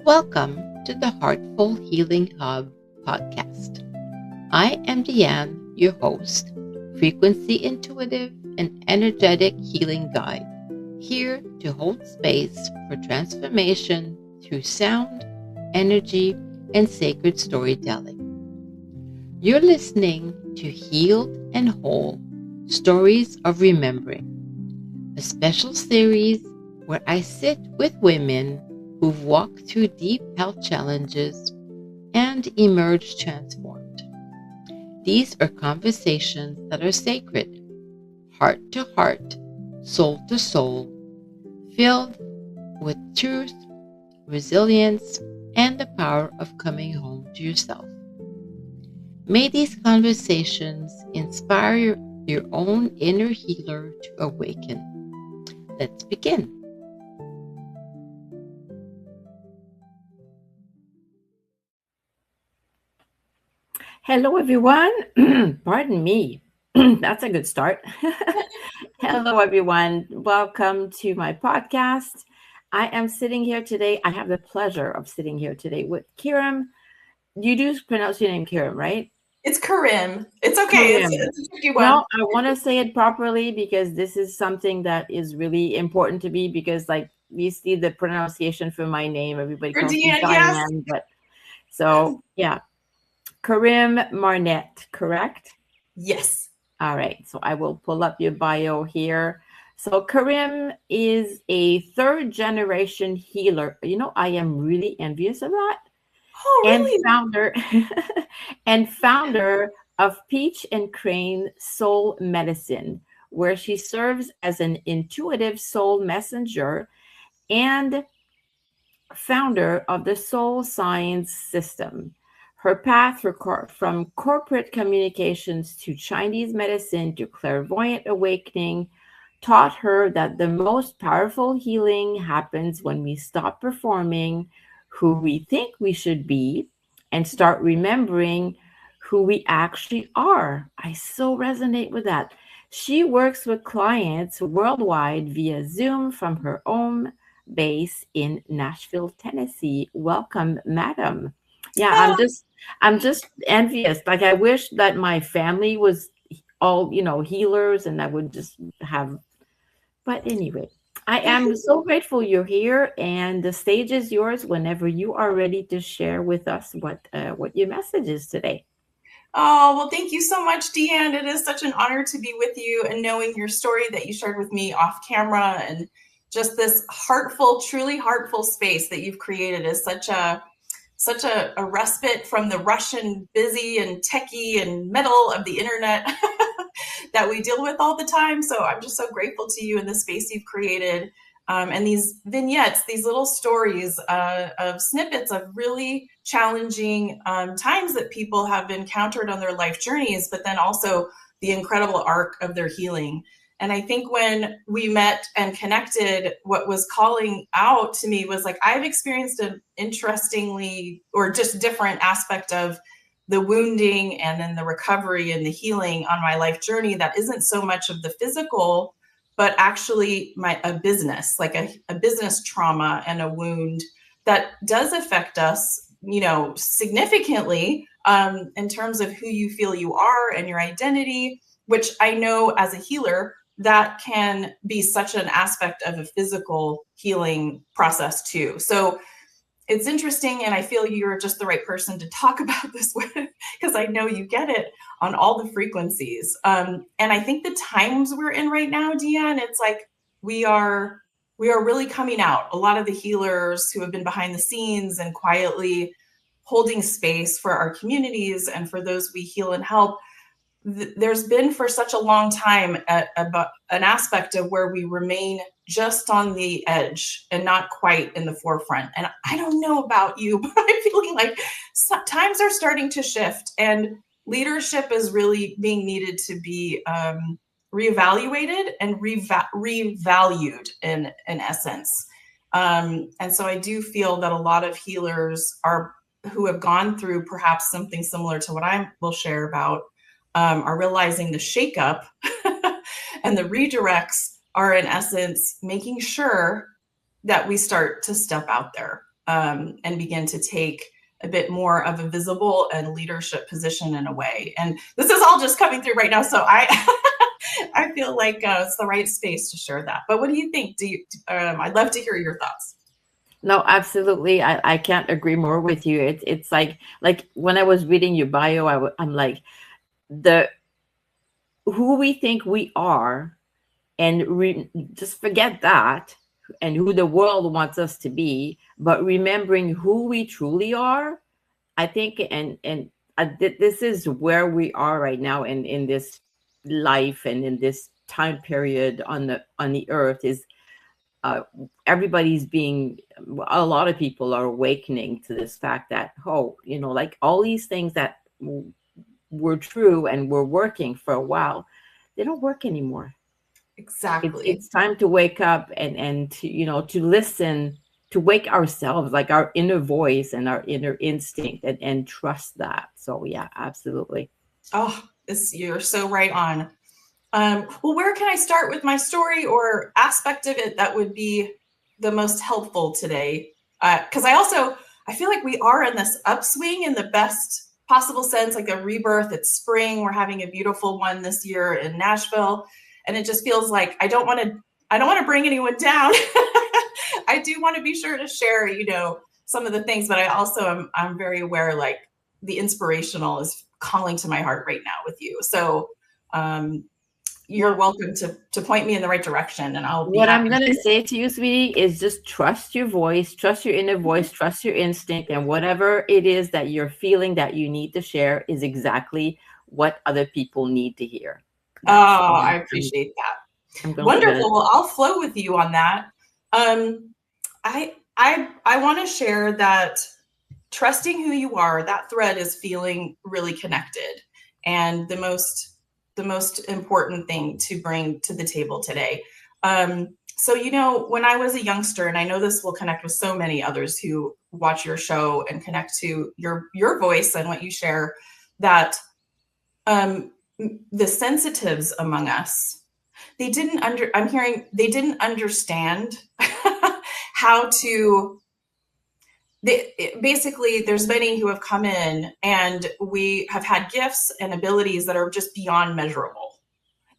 Welcome to the Heartful Healing Hub podcast. I am Deanne, your host, frequency intuitive and energetic healing guide, here to hold space for transformation through sound, energy, and sacred storytelling. You're listening to Healed and Whole Stories of Remembering, a special series where I sit with women who've walked through deep health challenges and emerged transformed. These are conversations that are sacred, heart to heart, soul to soul, filled with truth, resilience, and the power of coming home to yourself. May these conversations inspire your own inner healer to awaken. Let's begin. Hello, everyone. Pardon me. That's a good start. Hello, everyone. Welcome to my podcast. I am sitting here today. I have the pleasure of sitting here today with Kirem. You do pronounce your name Kirem, right? It's Kirem. It's okay. Kirem. It's a tricky one. Well, I want to say it properly because this is something that is really important to me because, like, you see the pronunciation for my name. Everybody calls me Diane, yes. But so, yeah. Kirem Marnett, correct? Yes. All right. So I will pull up your bio here. So Kirem is a third generation healer. You know, I am really envious of that. Oh, really? And founder of Peach and Crane Soul Medicine, where she serves as an intuitive soul messenger and founder of the Soul Science System. Her path from corporate communications to Chinese medicine to clairvoyant awakening taught her that the most powerful healing happens when we stop performing who we think we should be and start remembering who we actually are. I so resonate with that. She works with clients worldwide via Zoom from her home base in Nashville, Tennessee. Welcome, madam. Yeah, I'm just envious. Like, I wish that my family was all, healers and I would just have, but anyway, I am so grateful you're here and the stage is yours whenever you are ready to share with us what your message is today. Oh, well, thank you so much, Deanne. It is such an honor to be with you and knowing your story that you shared with me off camera and just this heartful, truly heartful space that you've created is such a respite from the rush and busy and techie and metal of the internet that we deal with all the time. So I'm just so grateful to you in the space you've created. And these vignettes, these little stories of snippets of really challenging times that people have encountered on their life journeys, but then also the incredible arc of their healing. And I think when we met and connected, what was calling out to me was like, I've experienced an interestingly or just different aspect of the wounding and then the recovery and the healing on my life journey that isn't so much of the physical, but actually a business, like a business trauma and a wound that does affect us, significantly in terms of who you feel you are and your identity, which I know as a healer, that can be such an aspect of a physical healing process too. So it's interesting. And I feel you're just the right person to talk about this with, because I know you get it on all the frequencies. And I think the times we're in right now, Deanne, it's like we are really coming out. A lot of the healers who have been behind the scenes and quietly holding space for our communities and for those we heal and help, there's been for such a long time about an aspect of where we remain just on the edge and not quite in the forefront. And I don't know about you, but I'm feeling like times are starting to shift and leadership is really being needed to be reevaluated and revalued in essence. And so I do feel that a lot of healers who have gone through perhaps something similar to what I will share about are realizing the shakeup and the redirects are in essence making sure that we start to step out there and begin to take a bit more of a visible and leadership position in a way. And this is all just coming through right now. So I feel like it's the right space to share that. But what do you think? I'd love to hear your thoughts. No, absolutely. I can't agree more with you. It's like when I was reading your bio, I'm like, who we think we are, and just forget that, and who the world wants us to be, but remembering who we truly are. I think, this is where we are right now in this life and in this time period on the earth, is everybody's a lot of people are awakening to this fact that, like all these things that were true and were working for a while, they don't work anymore. Exactly. It's time to wake up and to listen, to wake ourselves, like our inner voice and our inner instinct, and trust that. So yeah, absolutely. Oh, you're so right on. Well, where can I start with my story or aspect of it that would be the most helpful today? Because I feel like we are in this upswing in the best possible sense, like a rebirth. It's spring. We're having a beautiful one this year in Nashville. And it just feels like I don't want to bring anyone down. I do want to be sure to share, some of the things, but I also I'm very aware, like the inspirational is calling to my heart right now with you. So you're welcome to point me in the right direction, and I'll be what I'm going to say to you, sweetie, is just trust your voice, trust your inner voice, trust your instinct, and whatever it is that you're feeling that you need to share is exactly what other people need to hear. I appreciate that. Wonderful. Well, I'll flow with you on that. I want to share that trusting who you are, that thread is feeling really connected, and the most important thing to bring to the table today. So, when I was a youngster, and I know this will connect with so many others who watch your show and connect to your voice and what you share, that the sensitives among us, they didn't understand how to, basically there's many who have come in and we have had gifts and abilities that are just beyond measurable.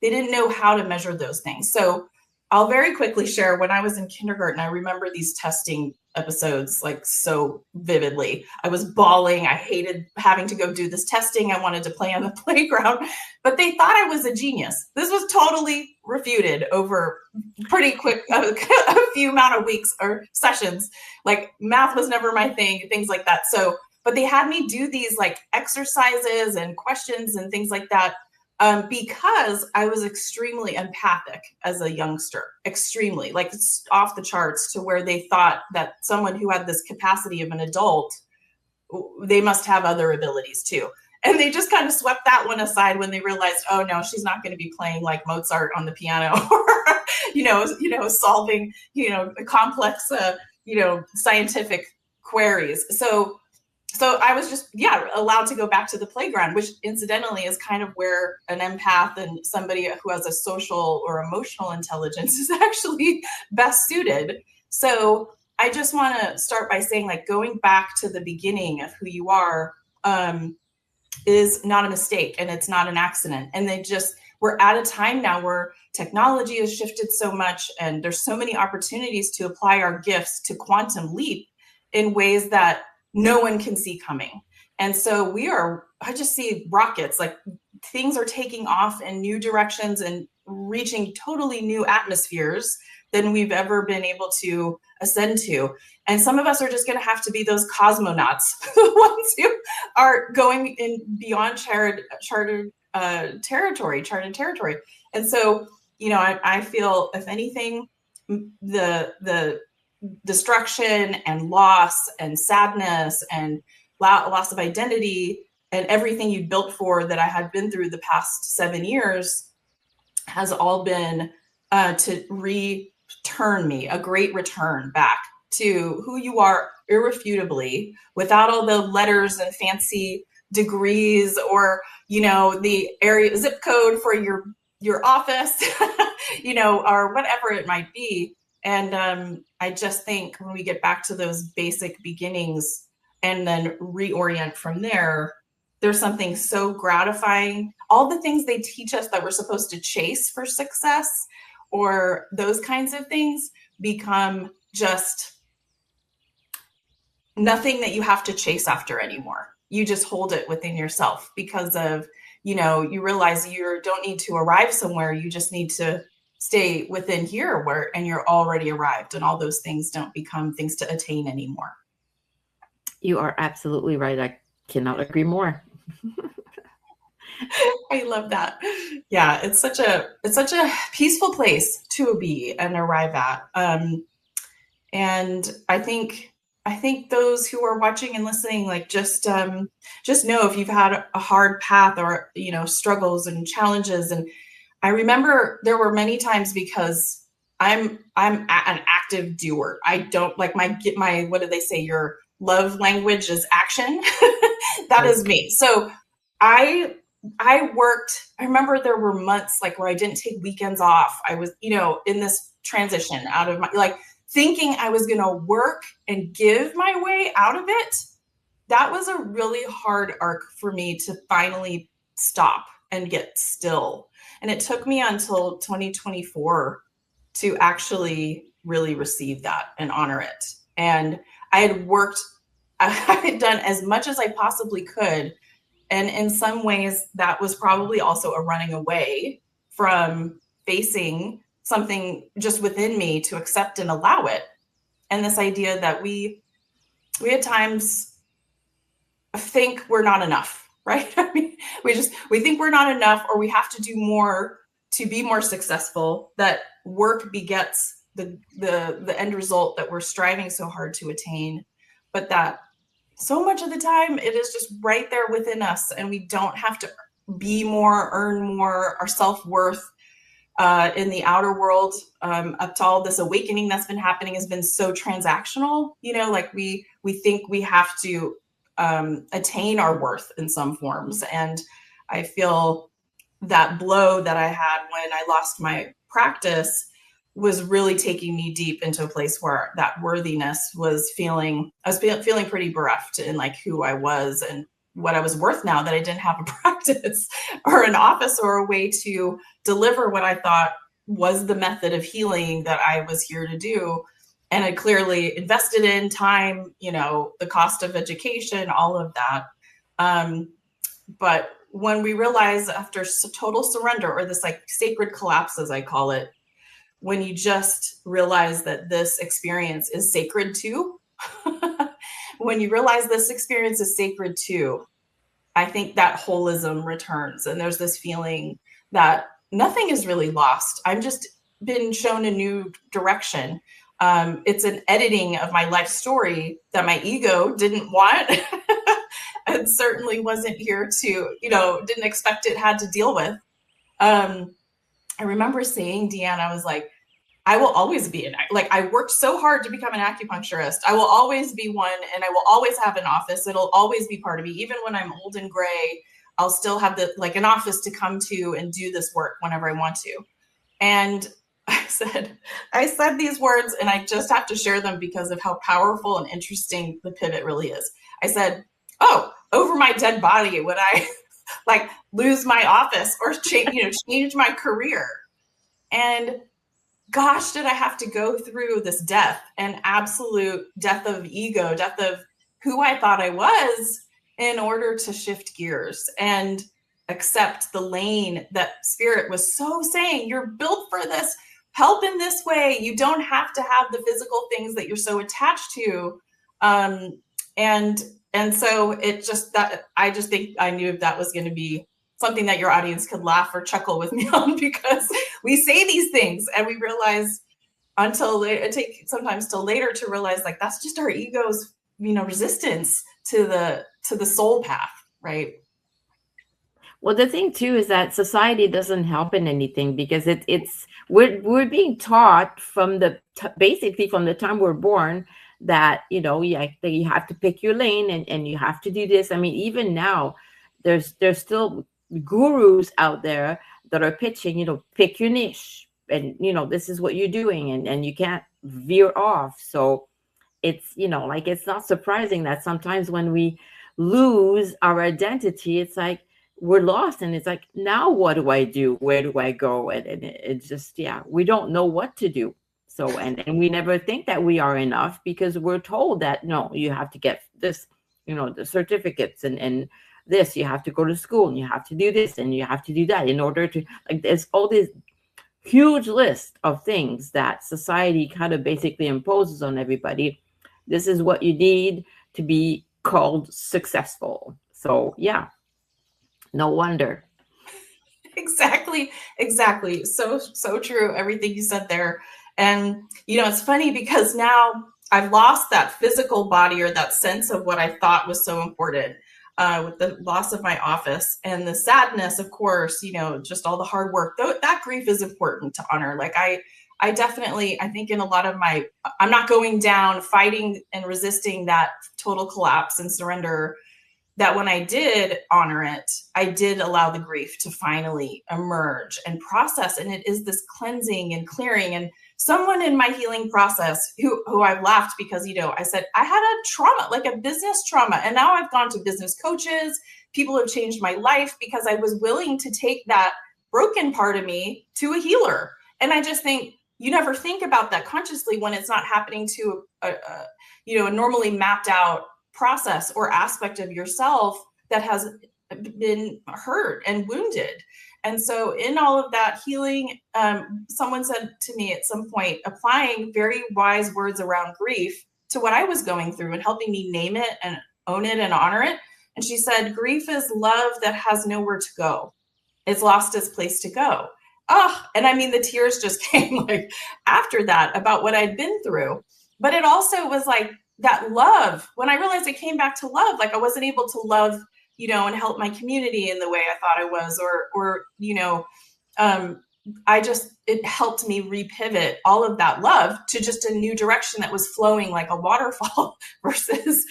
They didn't know how to measure those things. So I'll very quickly share, when I was in kindergarten, I remember these testing episodes like so vividly. I was bawling. I hated having to go do this testing. I wanted to play on the playground, but they thought I was a genius. This was totally refuted over pretty quick, a few amount of weeks or sessions. Like math was never my thing, things like that. So, but they had me do these like exercises and questions and things like that. Because I was extremely empathic as a youngster, extremely, like it's off the charts, to where they thought that someone who had this capacity of an adult, they must have other abilities too. And they just kind of swept that one aside when they realized, oh no, she's not going to be playing like Mozart on the piano or, solving, complex, scientific queries. So I was just, allowed to go back to the playground, which incidentally is kind of where an empath and somebody who has a social or emotional intelligence is actually best suited. So I just want to start by saying, like, going back to the beginning of who you are is not a mistake, and it's not an accident. And we're at a time now where technology has shifted so much, and there's so many opportunities to apply our gifts to quantum leap in ways that no one can see coming. And so I just see rockets, like things are taking off in new directions and reaching totally new atmospheres than we've ever been able to ascend to. And some of us are just going to have to be those cosmonauts, the ones who are going in beyond charted territory. And so, I feel, if anything, the destruction and loss and sadness and loss of identity and everything you built for that I had been through the past 7 years has all been to return me, a great return back to who you are irrefutably, without all the letters and fancy degrees or, the area zip code for your office, or whatever it might be. And I just think when we get back to those basic beginnings and then reorient from there, there's something so gratifying. All the things they teach us that we're supposed to chase for success or those kinds of things become just nothing that you have to chase after anymore. You just hold it within yourself because of, you realize you don't need to arrive somewhere. You just need to stay within here and you're already arrived, and all those things don't become things to attain anymore. You are absolutely right. I cannot agree more. I love that. Yeah, it's such a peaceful place to be and arrive at. And I think those who are watching and listening, like just know if you've had a hard path or, struggles and challenges. And I remember there were many times, because I'm an active doer. I don't like my, what do they say? Your love language is action. That is me. So I worked, I remember there were months like where I didn't take weekends off. I was, in this transition out of my, thinking I was going to work and give my way out of it. That was a really hard arc for me to finally stop and get still. And it took me until 2024 to actually really receive that and honor it. And I had done as much as I possibly could. And in some ways, that was probably also a running away from facing something just within me to accept and allow it. And this idea that we at times think we're not enough, right? I mean, we think we're not enough, or we have to do more to be more successful, that work begets the end result that we're striving so hard to attain. But that so much of the time it is just right there within us, and we don't have to be more, earn more. Our self-worth in the outer world, up to all this awakening that's been happening, has been so transactional. Like we think we have to attain our worth in some forms. And I feel that blow that I had when I lost my practice was really taking me deep into a place where that worthiness was feeling pretty bereft in like who I was and what I was worth, now that I didn't have a practice or an office or a way to deliver what I thought was the method of healing that I was here to do. And I clearly invested in time, the cost of education, all of that. But when we realize, after total surrender, or this like sacred collapse, as I call it, when you just realize that this experience is sacred too, when you realize this experience is sacred too, I think that holism returns. And there's this feeling that nothing is really lost. I've just been shown a new direction. It's an editing of my life story that my ego didn't want and certainly wasn't here to, didn't expect it had to deal with. I remember saying, Deanne, I was like, I will always be I worked so hard to become an acupuncturist. I will always be one, and I will always have an office. It'll always be part of me. Even when I'm old and gray, I'll still have an office to come to and do this work whenever I want to. And I said these words, and I just have to share them because of how powerful and interesting the pivot really is. I said, oh, over my dead body, would I lose my office or change my career? And gosh, did I have to go through this death, and absolute death of ego, death of who I thought I was, in order to shift gears and accept the lane that spirit was so saying, you're built for this, help in this way. You don't have to have the physical things that you're so attached to. And so I just think I knew that was going to be something that your audience could laugh or chuckle with me on, because we say these things and we realize it takes sometimes till later to realize that's just our ego's, resistance to the soul path. Right. Well, the thing too is that society doesn't help in anything, because we're being taught basically from the time we're born that, that you have to pick your lane and you have to do this. I mean, even now there's still gurus out there that are pitching, pick your niche, and this is what you're doing, and you can't veer off. So it's, like, it's not surprising that sometimes when we lose our identity, it's like we're lost, and it's like, now what do I do? Where do I go? And it's just, we don't know what to do. So, and we never think that we are enough, because we're told that, no, you have to get this, the certificates, and this, you have to go to school, and you have to do this, and you have to do that in order to, like, there's all this huge list of things that society kind of basically imposes on everybody. This is what you need to be called successful. So no wonder. Exactly. So true. Everything you said there. And, it's funny because now I've lost that physical body, or that sense of what I thought was so important, with the loss of my office and the sadness, of course, just all the hard work. That grief is important to honor. Like I definitely, I think in a lot of I'm not going down fighting and resisting that total collapse and surrender, that when I did honor it, I did allow the grief to finally emerge and process. And it is this cleansing and clearing. And someone in my healing process who I've laughed, because, I said, I had a trauma, like a business trauma. And now I've gone to business coaches. People have changed my life because I was willing to take that broken part of me to a healer. And I just think you never think about that consciously when it's not happening to a normally mapped out process or aspect of yourself that has been hurt and wounded. And so in all of that healing, someone said to me at some point, applying very wise words around grief to what I was going through and helping me name it and own it and honor it. And she said, grief is love that has nowhere to go. It's lost its place to go. Oh, and I mean, the tears just came like after that about what I'd been through. But it also was like, that love, when I realized I came back to love, like I wasn't able to love, and help my community in the way I thought I was, or it helped me repivot all of that love to just a new direction that was flowing like a waterfall versus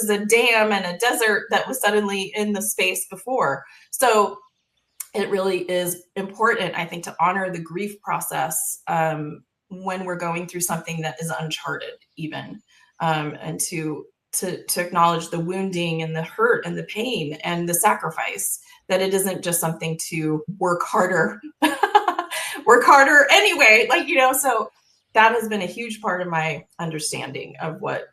a dam and a desert that was suddenly in the space before. So it really is important, I think, to honor the grief process when we're going through something that is uncharted even. And to acknowledge the wounding and the hurt and the pain and the sacrifice, that it isn't just something to work harder anyway, so that has been a huge part of my understanding of what's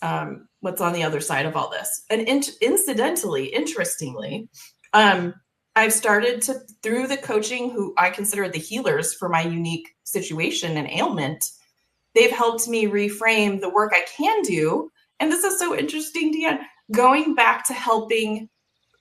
on the other side of all this. And interestingly, I've started to, through the coaching, who I consider the healers for my unique situation and ailment, they've helped me reframe the work I can do. And this is so interesting, Deanne, going back to helping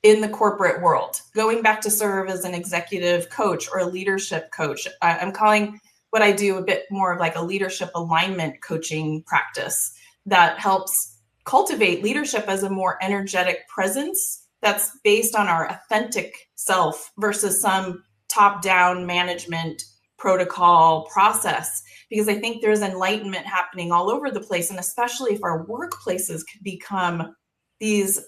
in the corporate world, going back to serve as an executive coach or a leadership coach. I'm calling what I do a bit more of like a leadership alignment coaching practice that helps cultivate leadership as a more energetic presence that's based on our authentic self versus some top-down management protocol process. Because I think there's enlightenment happening all over the place. And especially if our workplaces could become these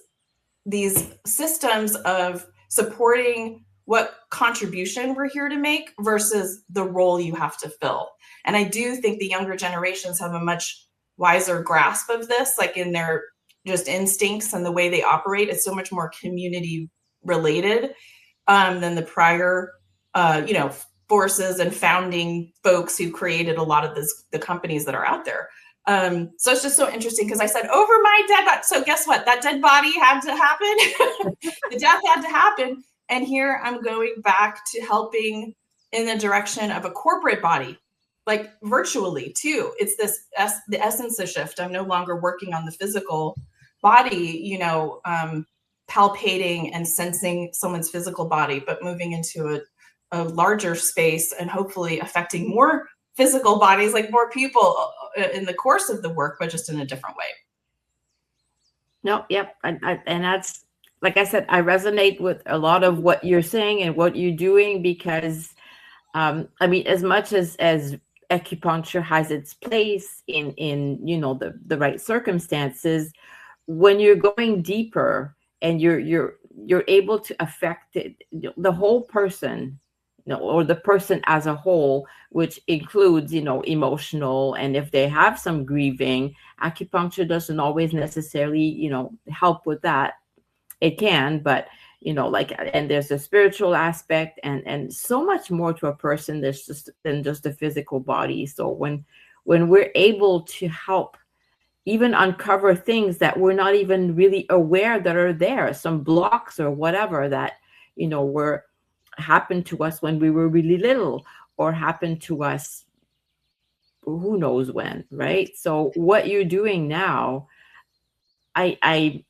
systems of supporting what contribution we're here to make versus the role you have to fill. And I do think the younger generations have a much wiser grasp of this, like in their just instincts and the way they operate. It's so much more community related than the prior, forces and founding folks who created a lot of the companies that are out there. So it's just so interesting because I said, over my dead body. So guess what? That dead body had to happen. The death had to happen. And here I'm going back to helping in the direction of a corporate body, like virtually too. It's the essence of shift. I'm no longer working on the physical body, palpating and sensing someone's physical body, but moving into a larger space and hopefully affecting more physical bodies, like more people in the course of the work, but just in a different way. No, yep. And that's, like I said, I resonate with a lot of what you're saying and what you're doing, because as much as acupuncture has its place in the right circumstances, when you're going deeper and you're able to affect it, the whole person, or the person as a whole, which includes, emotional. And if they have some grieving, acupuncture doesn't always necessarily, help with that. It can, but and there's a spiritual aspect and so much more to a person than just the physical body. So when we're able to help even uncover things that we're not even really aware that are there, some blocks or whatever that, were happened to us when we were really little, or happened to us who knows when, right? So what you're doing now, I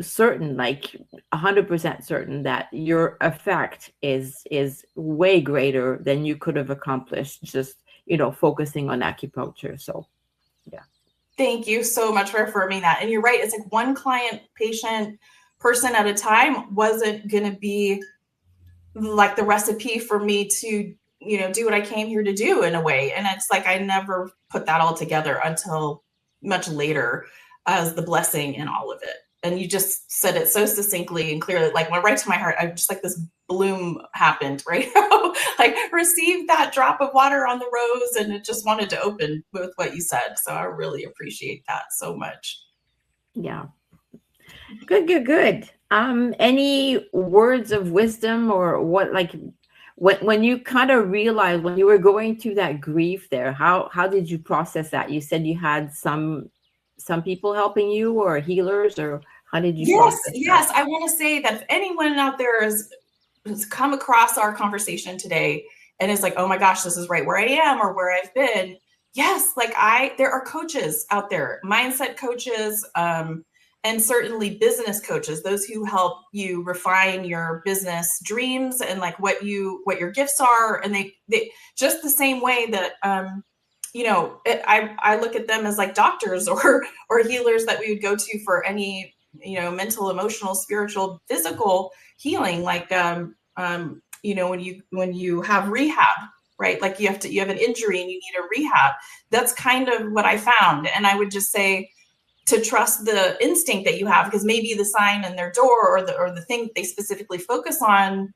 certain, like 100% certain that your effect is way greater than you could have accomplished just, focusing on acupuncture. So yeah. Thank you so much for affirming that. And you're right. It's like one client, patient, person at a time wasn't going to be like the recipe for me to, do what I came here to do in a way. And it's like, I never put that all together until much later as the blessing in all of it. And you just said it so succinctly and clearly, like went right to my heart. I just like this bloom happened, right? Like received that drop of water on the rose, and it just wanted to open with what you said. So I really appreciate that so much. Yeah. Good. Any words of wisdom, or what, like when you kind of realized when you were going through that grief there, how did you process that? You said you had some people helping you, or healers, or how did you process that? Yes. I want to say that if anyone out there has come across our conversation today and is like, oh my gosh, this is right where I am or where I've been. Yes. Like there are coaches out there, mindset coaches, and certainly business coaches, those who help you refine your business dreams and like what your gifts are. And they just the same way that, I look at them as like doctors or healers that we would go to for any, mental, emotional, spiritual, physical healing. Like, when you have rehab, right? Like you have an injury and you need a rehab. That's kind of what I found. And I would just say to trust the instinct that you have, because maybe the sign in their door or the thing that they specifically focus on,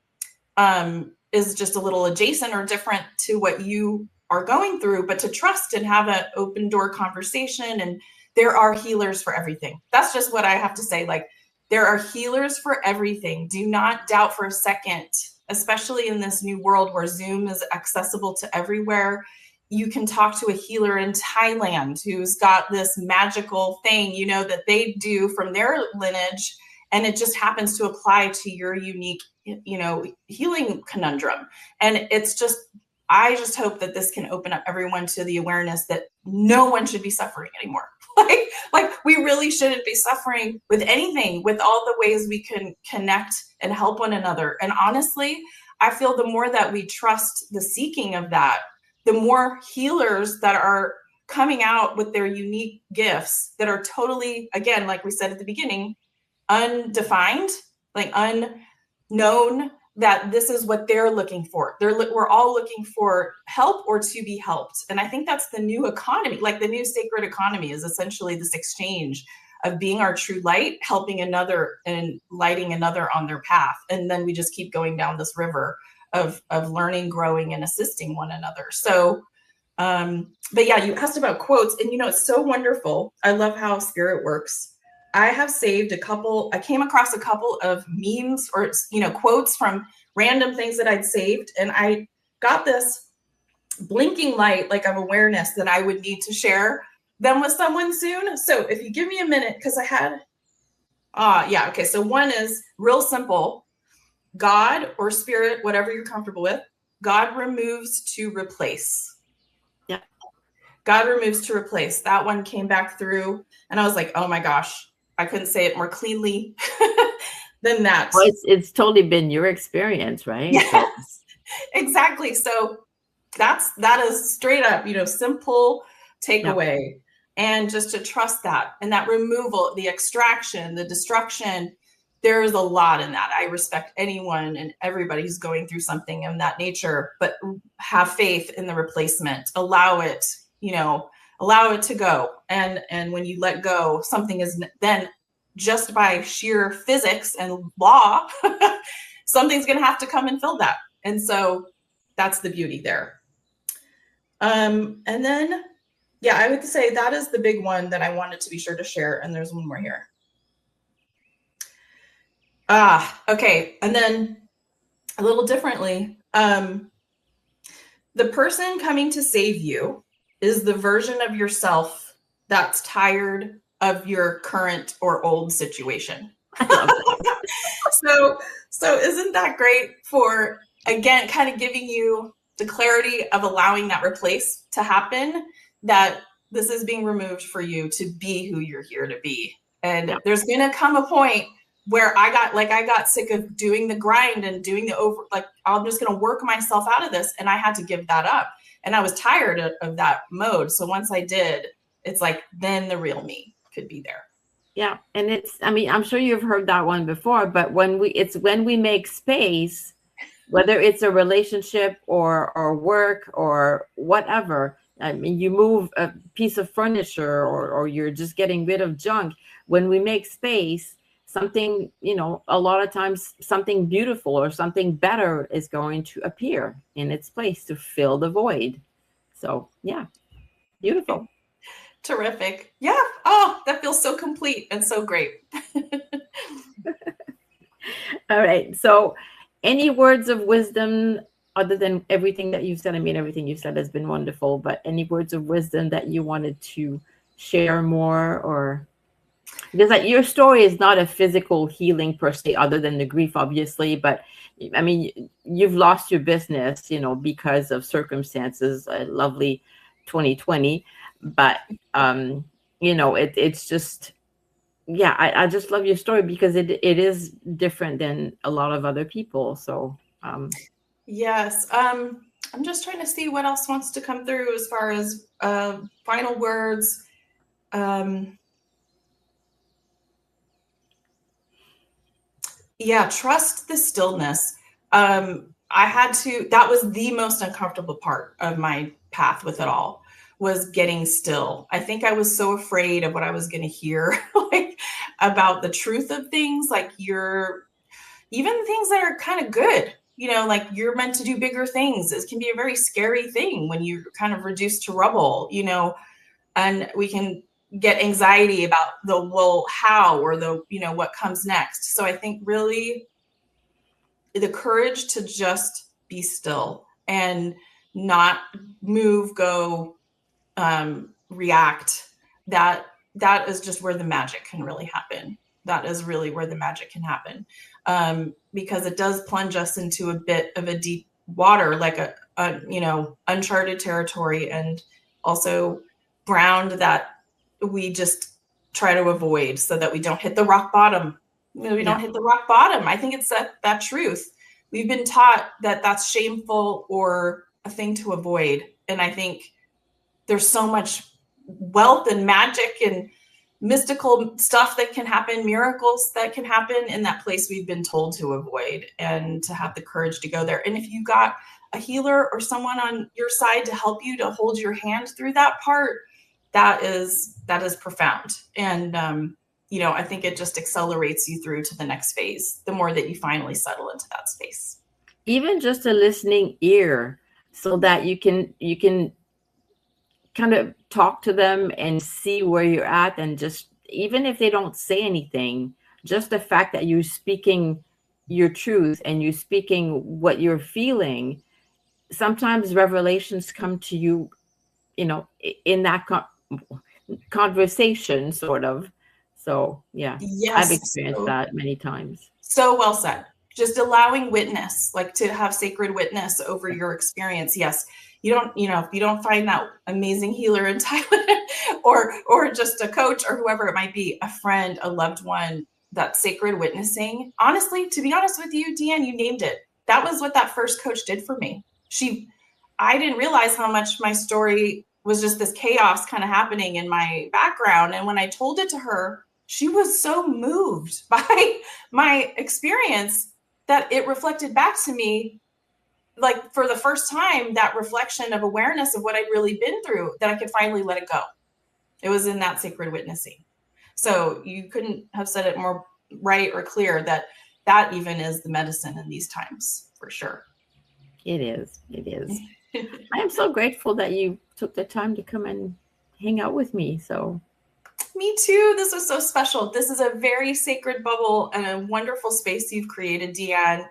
is just a little adjacent or different to what you are going through, but to trust and have an open door conversation. And there are healers for everything. That's just what I have to say. Like there are healers for everything. Do not doubt for a second, especially in this new world where Zoom is accessible to everywhere. You can talk to a healer in Thailand who's got this magical thing, that they do from their lineage. And it just happens to apply to your unique, healing conundrum. And I just hope that this can open up everyone to the awareness that no one should be suffering anymore. Like we really shouldn't be suffering with anything, with all the ways we can connect and help one another. And honestly, I feel the more that we trust the seeking of that, the more healers that are coming out with their unique gifts that are totally, again, like we said at the beginning, undefined, like unknown, that this is what they're looking for. We're all looking for help or to be helped. And I think that's the new economy, like the new sacred economy is essentially this exchange of being our true light, helping another and lighting another on their path. And then we just keep going down this river of learning, growing, and assisting one another. So, but yeah, you asked about quotes, and it's so wonderful. I love how spirit works. I have saved I came across a couple of memes or, quotes from random things that I'd saved. And I got this blinking light, like of awareness that I would need to share them with someone soon. So if you give me a minute, because I had, okay. So one is real simple. God or spirit, whatever you're comfortable with, God removes to replace. Yeah. God removes to replace. That one came back through and I was like, oh my gosh, I couldn't say it more cleanly than that. Well, it's totally been your experience, right? Yes, exactly. So that is straight up, simple takeaway. Yep. And just to trust that and that removal, the extraction, the destruction, there is a lot in that. I respect anyone and everybody who's going through something of that nature, but have faith in the replacement. Allow it to go. And when you let go, something is then just by sheer physics and law, something's going to have to come and fill that. And so that's the beauty there. And then, yeah, I would say that is the big one that I wanted to be sure to share. And there's one more here. Okay. And then a little differently, the person coming to save you is the version of yourself that's tired of your current or old situation. So isn't that great for, again, kind of giving you the clarity of allowing that replace to happen, that this is being removed for you to be who you're here to be. And there's going to come a point where I got sick of doing the grind and doing I'm just going to work myself out of this. And I had to give that up. And I was tired of that mode. So once I did, it's like, then the real me could be there. Yeah. And I'm sure you've heard that one before, but when we make space, whether it's a relationship or work or whatever, I mean, you move a piece of furniture or you're just getting rid of junk. When we make space, something, a lot of times something beautiful or something better is going to appear in its place to fill the void. So yeah, beautiful. Terrific. Yeah. Oh, that feels so complete and so great. All right. So any words of wisdom other than everything that you've said? I mean, everything you've said has been wonderful, but any words of wisdom that you wanted to share more, or because your story is not a physical healing per se, other than the grief, obviously, but I mean, you've lost your business, because of circumstances, a lovely 2020, but, it's just, yeah, I just love your story because it is different than a lot of other people. So, yes. I'm just trying to see what else wants to come through as far as final words. Yeah, trust the stillness. That was the most uncomfortable part of my path with it all, was getting still. I think I was so afraid of what I was going to hear, like about the truth of things, like even things that are kind of good, like you're meant to do bigger things. It can be a very scary thing when you're kind of reduced to rubble, and we can get anxiety about how, or what comes next. So I think really the courage to just be still and not move, go, react, that is just where the magic can really happen. That is really where the magic can happen. Because it does plunge us into a bit of a deep water, like a uncharted territory, and also ground that we just try to avoid so that we don't hit the rock bottom. Don't hit the rock bottom. I think it's that truth. We've been taught that that's shameful or a thing to avoid. And I think there's so much wealth and magic and mystical stuff that can happen, miracles that can happen in that place we've been told to avoid, and to have the courage to go there. And if you got a healer or someone on your side to help you, to hold your hand through that part, that is profound. And, I think it just accelerates you through to the next phase, the more that you finally settle into that space. Even just a listening ear, so that you can kind of talk to them and see where you're at. And just, even if they don't say anything, just the fact that you're speaking your truth and you're speaking what you're feeling, sometimes revelations come to you, in that conversation, sort of. So yeah, yes. I've experienced that many times. So well said. Just allowing witness, like to have sacred witness over your experience. Yes. You don't, if you don't find that amazing healer in Thailand or just a coach or whoever it might be, a friend, a loved one, that sacred witnessing. Honestly, to be honest with you, Deanne, you named it. That was what that first coach did for me. I didn't realize how much my story was just this chaos kind of happening in my background. And when I told it to her, she was so moved by my experience that it reflected back to me, like for the first time, that reflection of awareness of what I'd really been through, that I could finally let it go. It was in that sacred witnessing. So you couldn't have said it more right or clear, that even is the medicine in these times, for sure. It is. It is. I am so grateful that you took the time to come and hang out with me. So, me too. This was so special. This is a very sacred bubble and a wonderful space you've created, Deanne.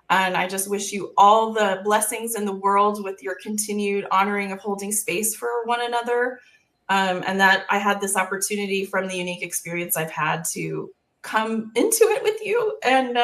And I just wish you all the blessings in the world with your continued honoring of holding space for one another. And that I had this opportunity from the unique experience I've had to come into it with you and,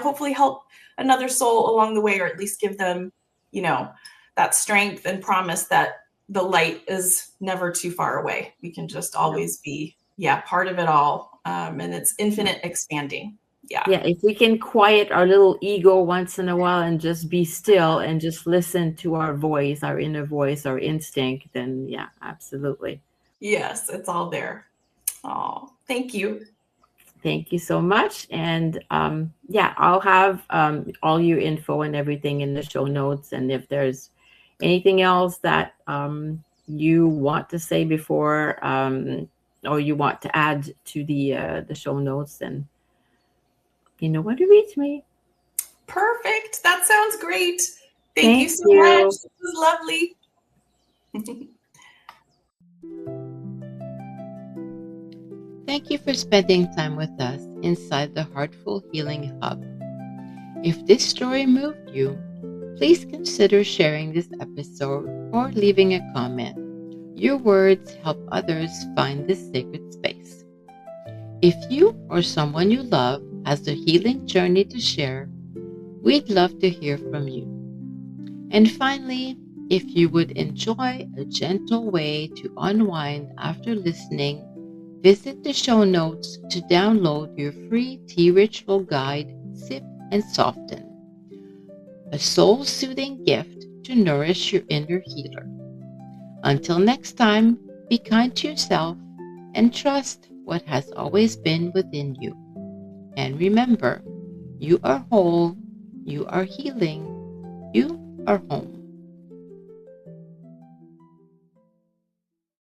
hopefully help another soul along the way, or at least give them, that strength and promise that the light is never too far away. We can just always be, part of it all. And it's infinite expanding. Yeah. If we can quiet our little ego once in a while and just be still and just listen to our voice, our inner voice, our instinct, then absolutely. Yes, it's all there. Oh, thank you. Thank you so much. And I'll have all your info and everything in the show notes. And if there's anything else that you want to say before or you want to add to the show notes, then you know where to reach me. Perfect. That sounds great. Thank you so much. This was lovely. Thank you for spending time with us inside the Heartful Healing Hub. If this story moved you, please consider sharing this episode or leaving a comment. Your words help others find this sacred space. If you or someone you love has a healing journey to share, we'd love to hear from you. And finally, if you would enjoy a gentle way to unwind after listening, visit the show notes to download your free tea ritual guide, Sip and Soften, a soul-soothing gift to nourish your inner healer. Until next time, be kind to yourself and trust what has always been within you. And remember, you are whole, you are healing, you are home.